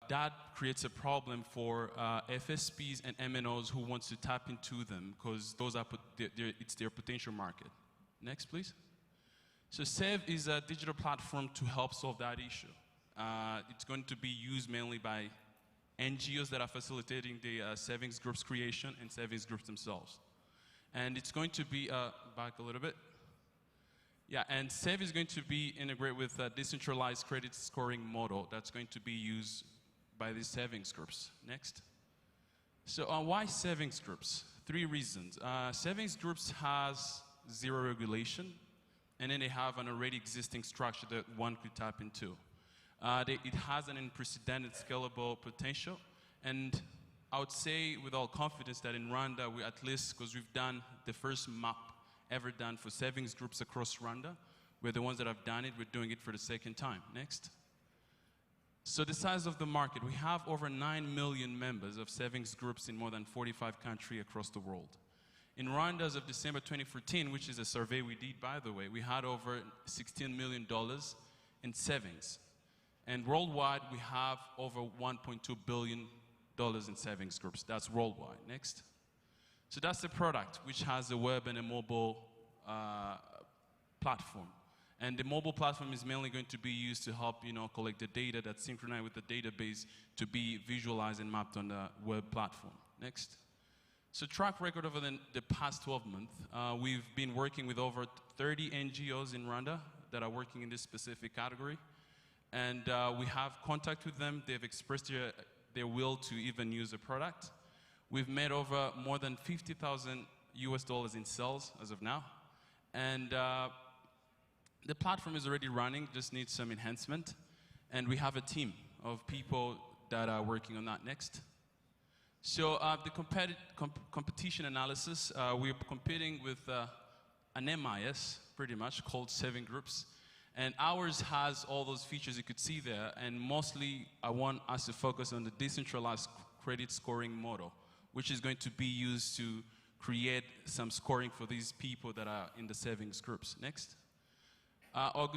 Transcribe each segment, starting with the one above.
that creates a problem for FSPs and MNOs who want to tap into them because those are it's their potential market. Next, please. So SEV is a digital platform to help solve that issue. It's going to be used mainly by NGOs that are facilitating the savings groups creation and savings groups themselves. And it's going to be, back a little bit. Yeah, and SEV is going to be integrated with a decentralized credit scoring model that's going to be used by these savings groups. Next. So why savings groups? 3 reasons. Savings groups has zero regulation, and then they have an already existing structure that one could tap into. It has an unprecedented scalable potential, and I would say with all confidence that in Rwanda, we at least, because we've done the first map ever done for savings groups across Rwanda, we're the ones that have done it, we're doing it for the 2nd time. Next. So the size of the market, we have over 9 million members of savings groups in more than 45 countries across the world. In Rwanda, as of December 2014, which is a survey we did, by the way, we had over $16 million in savings. And worldwide, we have over $1.2 billion in savings groups. That's worldwide. Next. So that's the product, which has a web and a mobile platform. And the mobile platform is mainly going to be used to help, collect the data that's synchronized with the database to be visualized and mapped on the web platform. Next. So track record over the past 12 months, we've been working with over 30 NGOs in Rwanda that are working in this specific category. And we have contact with them. They've expressed their will to even use the product. We've made over more than $50,000 US in sales as of now. And the platform is already running, just needs some enhancement. And we have a team of people that are working on that. Next. So the competition analysis, we're competing with an MIS, pretty much, called Saving Groups. And ours has all those features you could see there. And mostly, I want us to focus on the decentralized credit scoring model, which is going to be used to create some scoring for these people that are in the savings groups. Next. Our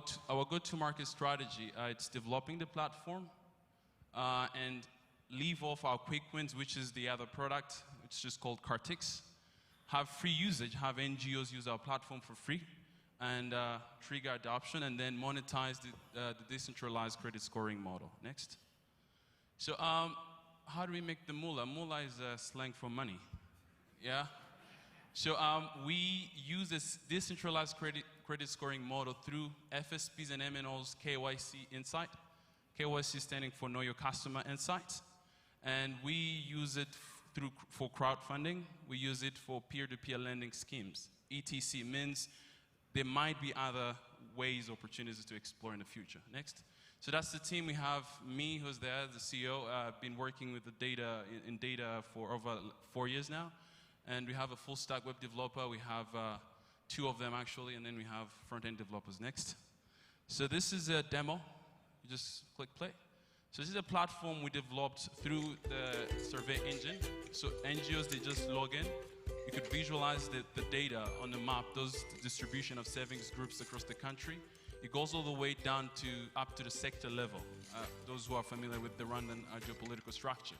go-to-market strategy, it's developing the platform and leave off our quick wins, which is the other product. It's just called Cartix. Have free usage, have NGOs use our platform for free, and trigger adoption, and then monetize the decentralized credit scoring model. Next. So how do we make the moolah? Moolah is slang for money. Yeah? So we use this decentralized credit scoring model through FSPs and MNOs KYC Insight. KYC standing for Know Your Customer Insights. And we use it for crowdfunding. We use it for peer-to-peer lending schemes. ETC means there might be other ways, opportunities to explore in the future. Next. So that's the team. We have me, who's there, the CEO. I've been working with the data in data for over 4 years now. And we have a full stack web developer. We have 2 of them actually, and then we have front-end developers. Next. So this is a demo. You just click play. So this is a platform we developed through the survey engine. So NGOs, they just log in. You could visualize the data on the map, those distribution of savings groups across the country. It goes all the way down to up to the sector level, those who are familiar with the Rwandan geopolitical structure.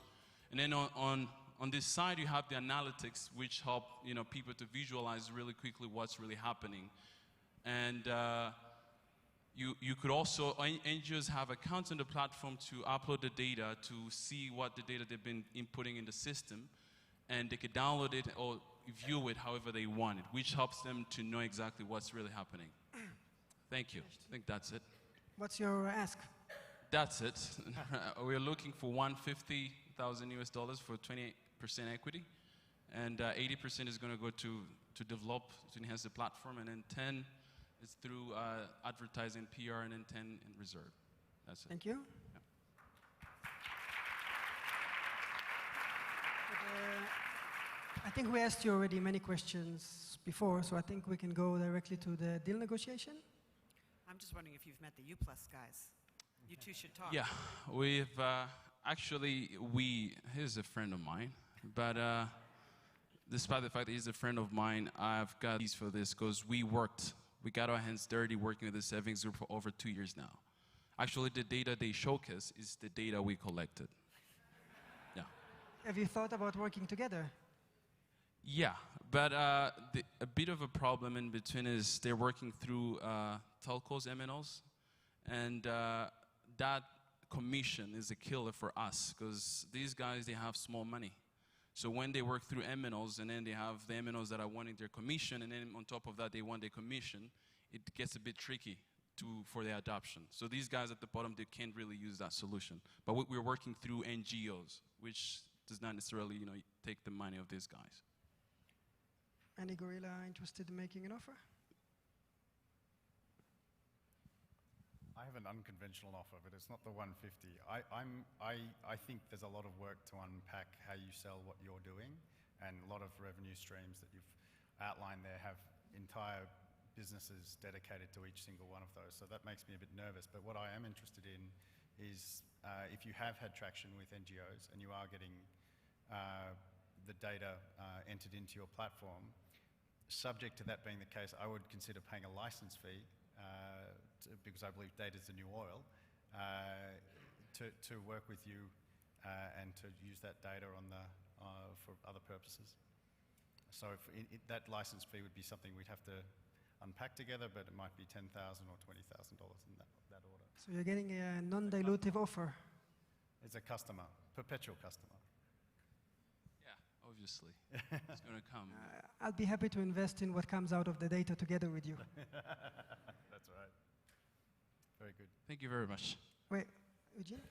And then on this side, you have the analytics, which help people to visualize really quickly what's really happening. And you could also, NGOs have accounts on the platform to upload the data to see what the data they've been inputting in the system, and they could download it or view it however they want it, which helps them to know exactly what's really happening. Thank you. I think that's it. What's your ask? That's it. We're looking for $150,000 US for 28% equity, and 80% is going to go to develop, to enhance the platform, and then 10 is through advertising, PR, and then 10 in reserve. That's it. Thank you. Yeah. I think we asked you already many questions before, so I think we can go directly to the deal negotiation. I'm just wondering if you've met the U+ guys. You two should talk. Yeah, we've actually, he's a friend of mine, but despite the fact that he's a friend of mine, I've got these for this because we got our hands dirty working with the savings group for over 2 years now. Actually, the data they showcase is the data we collected. Have you thought about working together? Yeah, but a bit of a problem in between is they're working through telcos, MNOs, and that commission is a killer for us because these guys, they have small money. So when they work through MNOs and then they have the MNOs that are wanting their commission and then on top of that they want their commission, it gets a bit tricky for their adoption. So these guys at the bottom, they can't really use that solution. But we're working through NGOs, which does not necessarily, take the money of these guys. Any gorilla interested in making an offer? I have an unconventional offer, but it's not the 150. I think there's a lot of work to unpack how you sell what you're doing, and a lot of revenue streams that you've outlined there have entire businesses dedicated to each single one of those. So that makes me a bit nervous. But what I am interested in is if you have had traction with NGOs and you are getting the data entered into your platform, subject to that being the case, I would consider paying a license fee because I believe data is the new oil, to work with you and to use that data for other purposes. So that license fee would be something we'd have to unpack together, but it might be $10,000 or $20,000 in that order. So you're getting a non-dilutive offer. It's a customer, perpetual customer. Yeah, obviously. It's going to come. I'll be happy to invest in what comes out of the data together with you. That's right. Very good. Thank you very much. Wait, Eugene?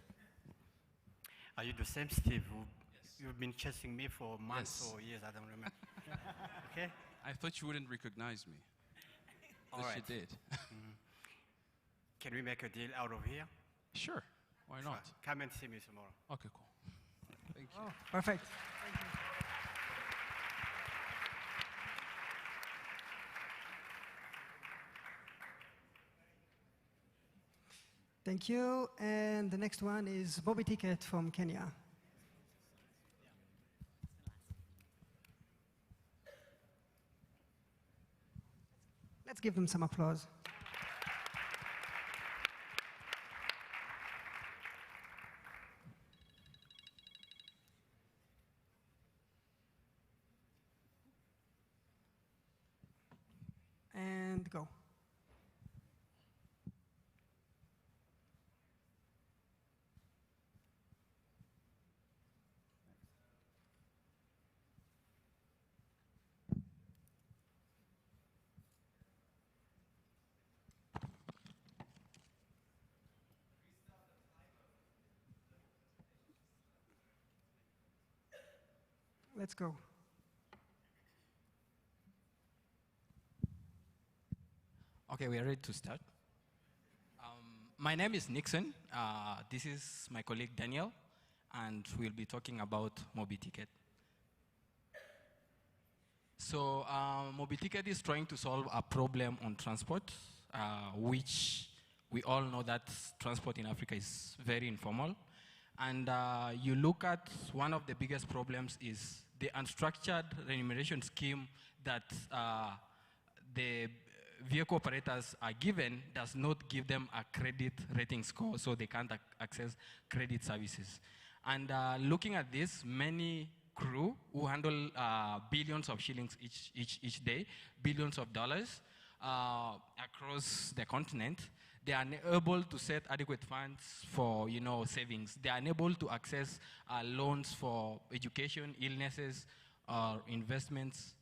Are you the same Steve who Yes. you've been chasing me for months Yes. or years? I don't remember. Okay? I thought you wouldn't recognize me. All But right. you did. Can we make a deal out of here? Sure. Why not? Come and see me tomorrow. Okay, cool. Thank you. Oh, perfect. Thank you. Thank you. And the next one is Bobby Ticket from Kenya. Let's give them some applause. And go. Let's go. Okay, we are ready to start. My name is Nixon. This is my colleague Daniel, and we'll be talking about MobiTicket. So MobiTicket is trying to solve a problem on transport, which we all know that transport in Africa is very informal. And you look at one of the biggest problems is the unstructured remuneration scheme that the vehicle operators are given does not give them a credit rating score, so they can't access credit services. And looking at this, many crew who handle billions of shillings each day, billions of dollars across the continent, they are unable to set adequate funds for savings. They are unable to access loans for education, illnesses, investments,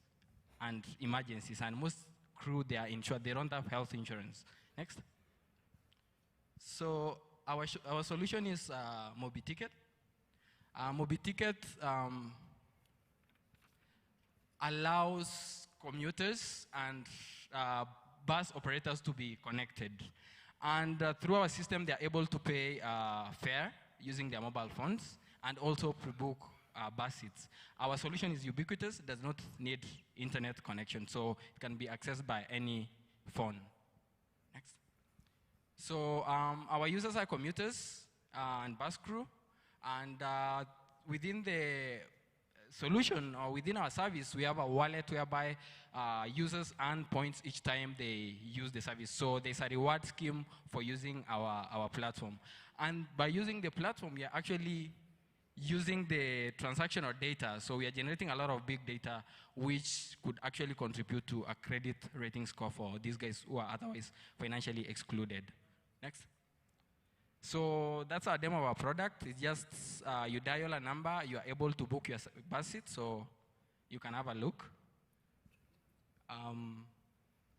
and emergencies. And most crew, they are insured. They don't have health insurance. Next. So our solution is MobiTicket. MobiTicket allows commuters and bus operators to be connected. And through our system, they're able to pay fare using their mobile phones and also pre-book bus seats. Our solution is ubiquitous, does not need internet connection, so it can be accessed by any phone. Next. So our users are commuters and bus crew, and within the solution or within our service, we have a wallet whereby users earn points each time they use the service. So there's a reward scheme for using our platform. And by using the platform, you're actually using the transactional data. So we are generating a lot of big data, which could actually contribute to a credit rating score for these guys who are otherwise financially excluded. Next. So that's our demo of our product. It's just you dial a number, you are able to book your bus seat, so you can have a look.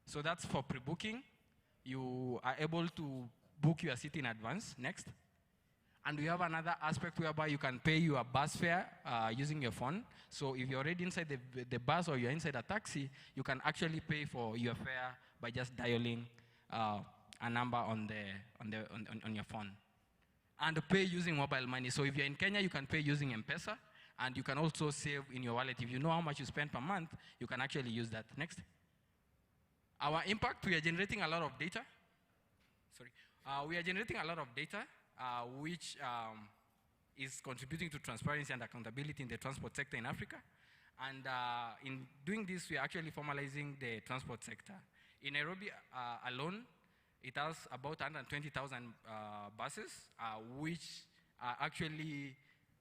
So that's for pre-booking. You are able to book your seat in advance. Next. And we have another aspect whereby you can pay your bus fare using your phone. So if you're already inside the bus or you're inside a taxi, you can actually pay for your fare by just dialing a number on your phone. And pay using mobile money. So if you're in Kenya, you can pay using M-Pesa, and you can also save in your wallet. If you know how much you spend per month, you can actually use that. Next. Our impact, we are generating a lot of data. Sorry. We are generating a lot of data, which is contributing to transparency and accountability in the transport sector in Africa. And in doing this, we are actually formalizing the transport sector. In Nairobi alone, it has about 120,000 buses, which are actually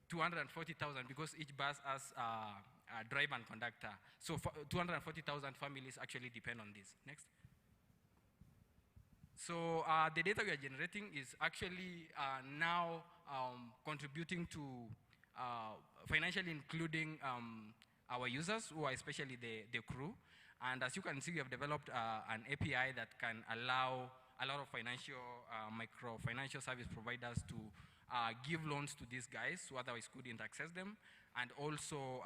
240,000 because each bus has a driver and conductor. So 240,000 families actually depend on this. Next. So the data we are generating is actually now contributing to financially including our users, who are especially the crew. And as you can see, we have developed an API that can allow a lot of micro-financial service providers to give loans to these guys who otherwise couldn't access them, and also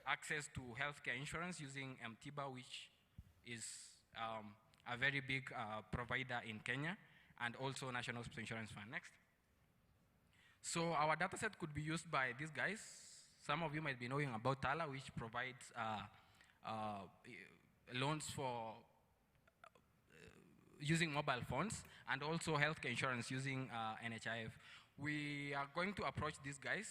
access to healthcare insurance using Mtiba, which is a very big provider in Kenya, and also National Hospital Insurance Fund. Next. So our data set could be used by these guys. Some of you might be knowing about Tala, which provides loans for using mobile phones, and also healthcare insurance using NHIF. We are going to approach these guys.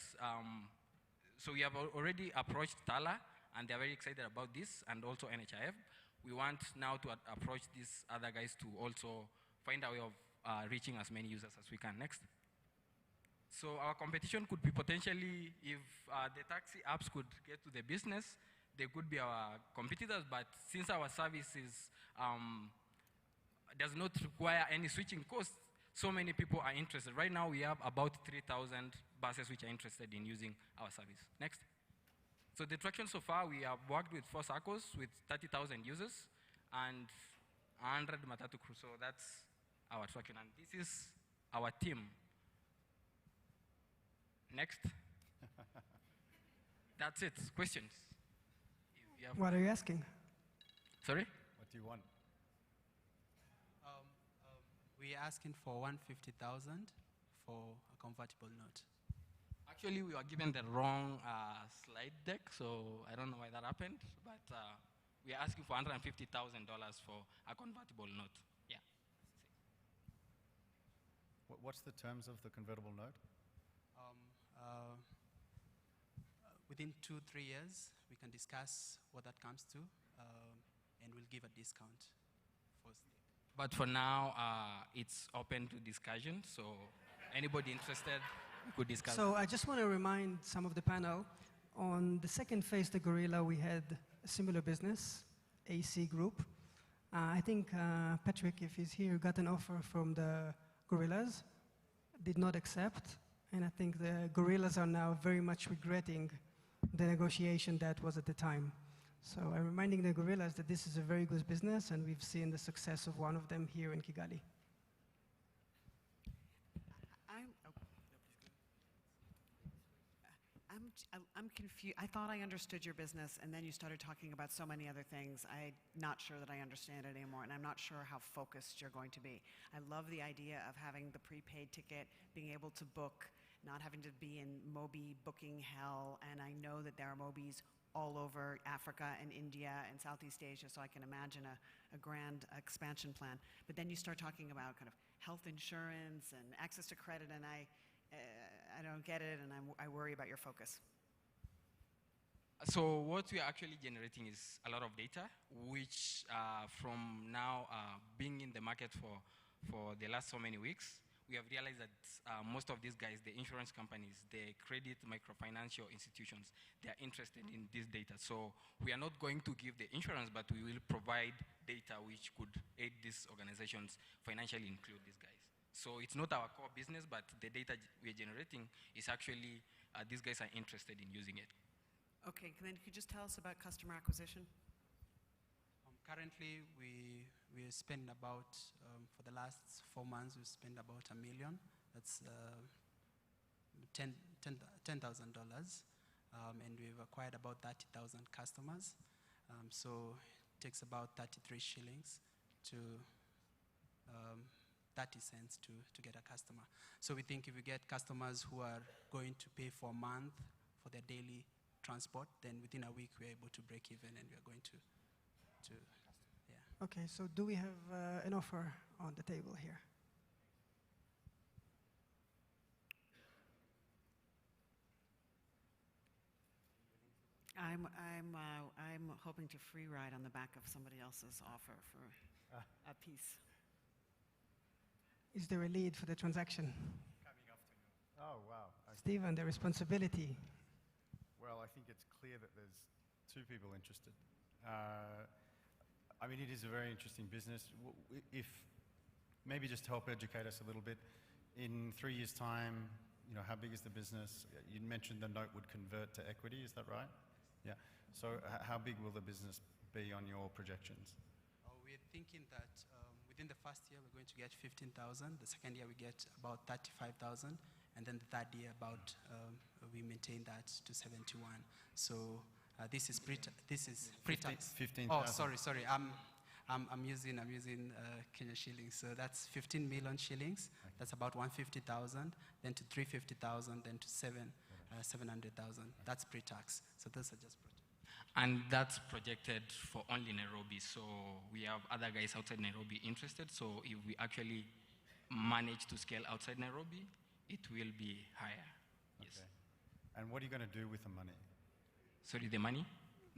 So we have already approached Tala, and they're very excited about this, and also NHIF. We want now to approach these other guys to also find a way of reaching as many users as we can. Next. So our competition could be potentially, if the taxi apps could get to the business, they could be our competitors, but since our service does not require any switching costs, so many people are interested. Right now, we have about 3,000 buses which are interested in using our service. Next. So the traction so far, we have worked with 4 circles with 30,000 users and 100 Matatu crew. So that's our traction. And this is our team. Next. That's it. Questions? What are you asking? Sorry? What do you want? We're asking for 150,000 for a convertible note. Actually, we were given the wrong slide deck, so I don't know why that happened, but we are asking for $150,000 for a convertible note. Yeah. What's the terms of the convertible note? Within 2-3 years, we can discuss what that comes to, and we'll give a discount. But for now, it's open to discussion, so anybody interested, we could discuss. So I just want to remind some of the panel, on the second phase, the Gorilla, we had a similar business, AC Group. I think Patrick, if he's here, got an offer from the Gorillas, did not accept, and I think the Gorillas are now very much regretting the negotiation that was at the time. So I'm reminding the Gorillas that this is a very good business, and we've seen the success of one of them here in Kigali. I'm confused. I thought I understood your business, and then you started talking about so many other things. I'm not sure that I understand it anymore, and I'm not sure how focused you're going to be. I love the idea of having the prepaid ticket, being able to book, not having to be in Mobi booking hell, and I know that there are Mobis all over Africa and India and Southeast Asia, so I can imagine a grand expansion plan. But then you start talking about kind of health insurance and access to credit, and I don't get it, and I worry about your focus. So what we are actually generating is a lot of data, which from now being in the market for the last so many weeks, we have realized that most of these guys, the insurance companies, the credit microfinancial institutions, they are interested in this data. So we are not going to give the insurance, but we will provide data which could aid these organizations financially, include these guys. So it's not our core business, but the data we're generating is actually, these guys are interested in using it. Okay, then could you just tell us about customer acquisition? Currently, we spend about, for the last 4 months, we spend about $1 million. That's $10,000. And we've acquired about 30,000 customers. So it takes about 33 shillings to 30 cents to get a customer. So we think if we get customers who are going to pay for a month for their daily transport, then within a week we're able to break even, and we're going to yeah. Okay, so do we have an offer on the table here? I'm hoping to free ride on the back of somebody else's offer for a piece. Is there a lead for the transaction? Coming after you. Oh, wow. Okay. Stephen, the responsibility. Well, I think it's clear that there's two people interested. I mean, it is a very interesting business. If maybe just help educate us a little bit. In 3 years' time, you know, how big is the business? You mentioned the note would convert to equity. Is that right? Yeah. So how big will the business be on your projections? We're thinking that within the first year we're going to get 15,000. The second year we get about 35,000, and then the third year about we maintain that to 71. So this is pre-tax. 15,000. Oh, sorry. I'm using Kenya shillings. So that's 15 million shillings. Okay. That's about 150,000. Then to 350,000. Then to 700,000. That's pre-tax. So those are just projected. And that's projected for only Nairobi. So we have other guys outside Nairobi interested. So if we actually manage to scale outside Nairobi, it will be higher. Yes. Okay. And what are you going to do with the money? Sorry, the money?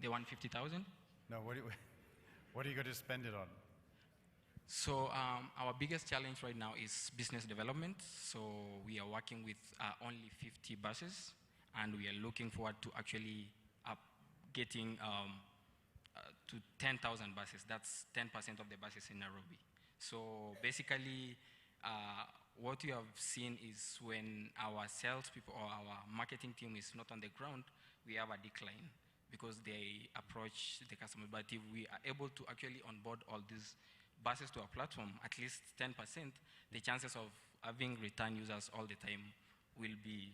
The 150,000? No, what are you going to spend it on? So our biggest challenge right now is business development. So we are working with only 50 buses, and we are looking forward to actually getting to 10,000 buses. That's 10% of the buses in Nairobi. So basically, what you have seen is when our salespeople or our marketing team is not on the ground, we have a decline because they approach the customer. But if we are able to actually onboard all these buses to our platform, at least 10%, the chances of having return users all the time will be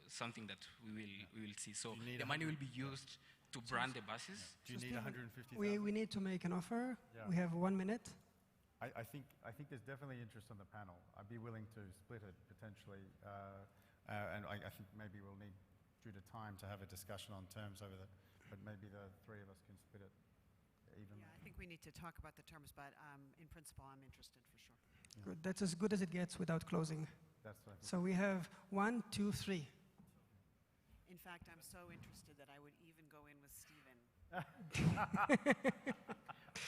something that we will see. So the money will be used to brand the buses. Do you need 150,000? We need to make an offer. Yeah. We have 1 minute. I think there's definitely interest on the panel. I'd be willing to split it potentially, and I think maybe we'll need, due to time, to have a discussion on terms over that. But maybe the three of us can split it evenly. Yeah, I think we need to talk about the terms, but in principle, I'm interested for sure. Good. That's as good as it gets without closing. That's what I think. So we have 1, 2, 3. In fact, I'm so interested that I would even go in with Stephen.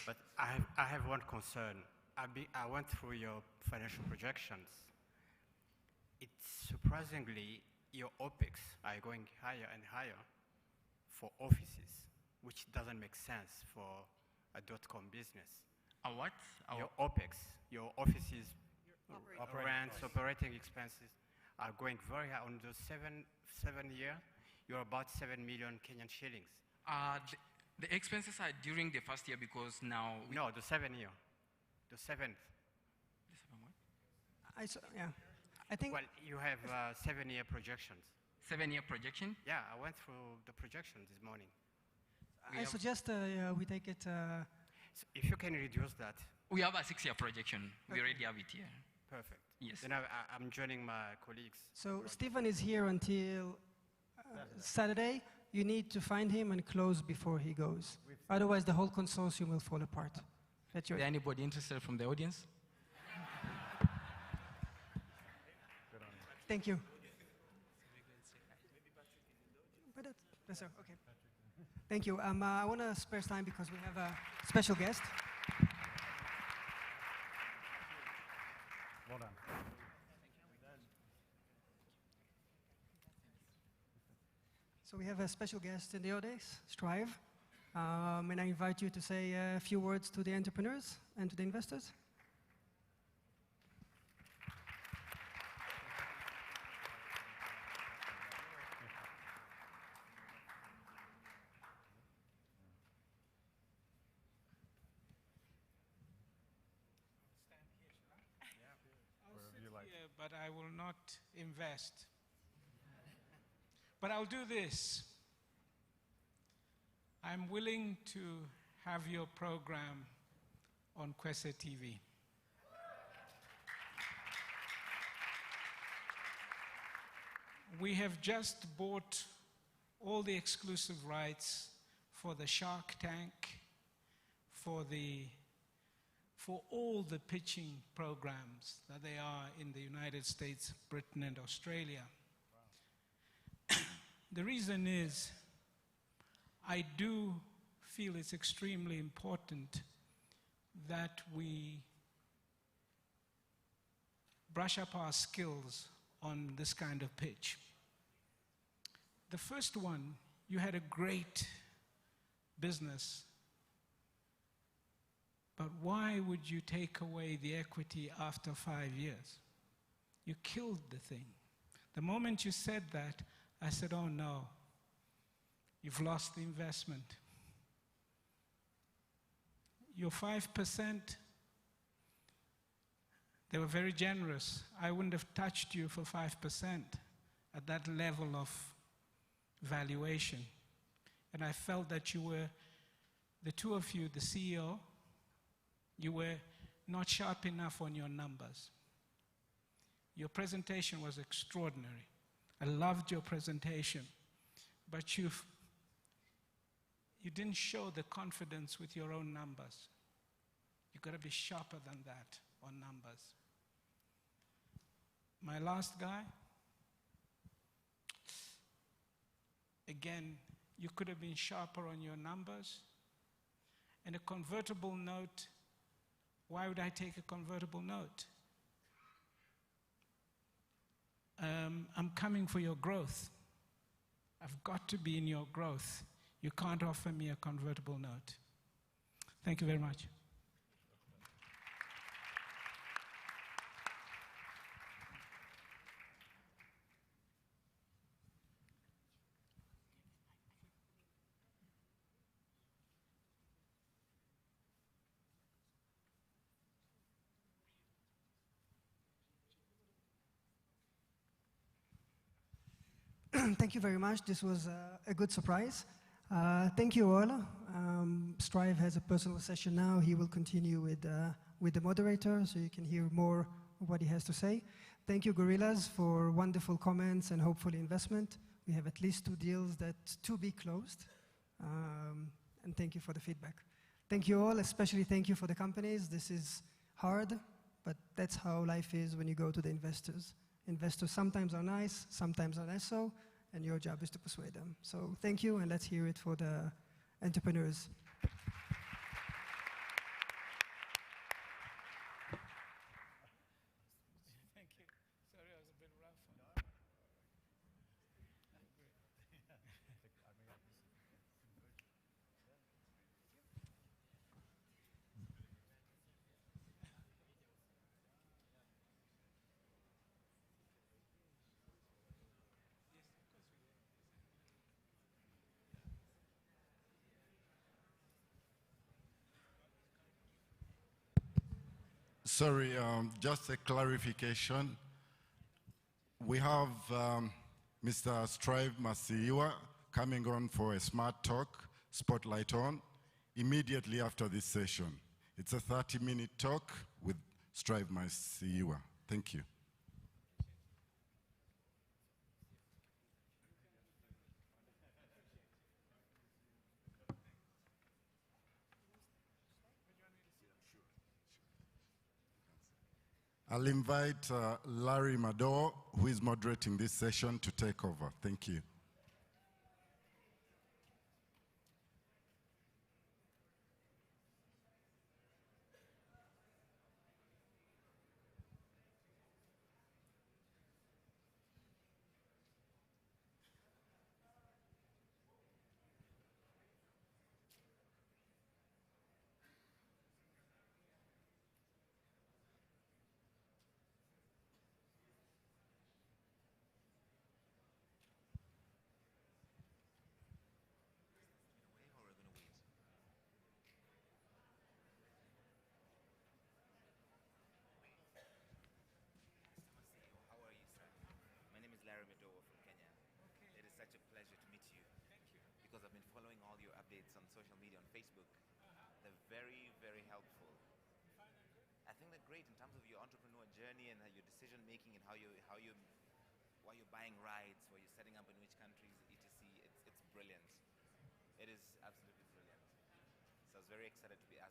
But I have one concern. I went through your financial projections. It's surprisingly, your OPEX are going higher and higher for offices, which doesn't make sense for a .com business. What? Your OPEX, your offices, Operating rents, costs. operating expenses are going very high. On the seven year, you're about 7 million Kenyan shillings. The expenses are during the first year because now... No, the 7 year. The seventh. Yeah. I think Well, you have 7-year projections. 7-year projection? Yeah, I went through the projections this morning. I suggest we take it. So if you can reduce that, We have a 6-year projection. We already have it here. perfect. Yes. Then I'm joining my colleagues. So Stephen is here until Saturday. You need to find him and close before he goes. Otherwise, the whole consortium will fall apart. That's Is your there anybody interested from the audience? Thank you. But that's okay. Thank you. I want to spare time because we have a special guest. Well done. So we have a special guest in the audience, Strive. And I invite you to say a few words to the entrepreneurs and to the investors. Wherever you like. Yeah, but I will not invest. But I'll do this. I'm willing to have your program on Kwese TV. We have just bought all the exclusive rights for the Shark Tank, for all the pitching programs that they are in the United States, Britain, and Australia. The reason is, I do feel it's extremely important that we brush up our skills on this kind of pitch. The first one, you had a great business, but why would you take away the equity after 5 years? You killed the thing. The moment you said that, I said, oh no, you've lost the investment. Your 5%, they were very generous. I wouldn't have touched you for 5% at that level of valuation. And I felt that you were, the two of you, the CEO, you were not sharp enough on your numbers. Your presentation was extraordinary. I loved your presentation, but you didn't show the confidence with your own numbers. You've got to be sharper than that on numbers. My last guy, again, you could have been sharper on your numbers. And a convertible note, why would I take a convertible note? I'm coming for your growth. I've got to be in your growth. You can't offer me a convertible note. Thank you very much. Thank you very much. This was a good surprise. Thank you all. Strive has a personal session now. He will continue with the moderator, so you can hear more of what he has to say. Thank you, Gorillas, for wonderful comments and hopefully investment. We have at least 2 deals that to be closed. And thank you for the feedback. Thank you all, especially thank you for the companies. This is hard, but that's how life is when you go to the investors. Investors sometimes are nice, sometimes are less so, and your job is to persuade them. So thank you, and let's hear it for the entrepreneurs. Thank you. Sorry, I was a bit rough. Sorry, just a clarification. We have Mr. Strive Masiyiwa coming on for a smart talk, spotlight on, immediately after this session. It's a 30-minute talk with Strive Masiyiwa. Thank you. I'll invite Larry Mado, who is moderating this session, to take over. Thank you. pleasure to meet you. Thank you. Because I've been following all your updates on social media, on Facebook. They're very, very helpful. You find them good? I think they're great in terms of your entrepreneur journey and your decision making and why you're buying rides, why you're setting up in which countries, etc. It's brilliant. It is absolutely brilliant. So I was very excited to be asked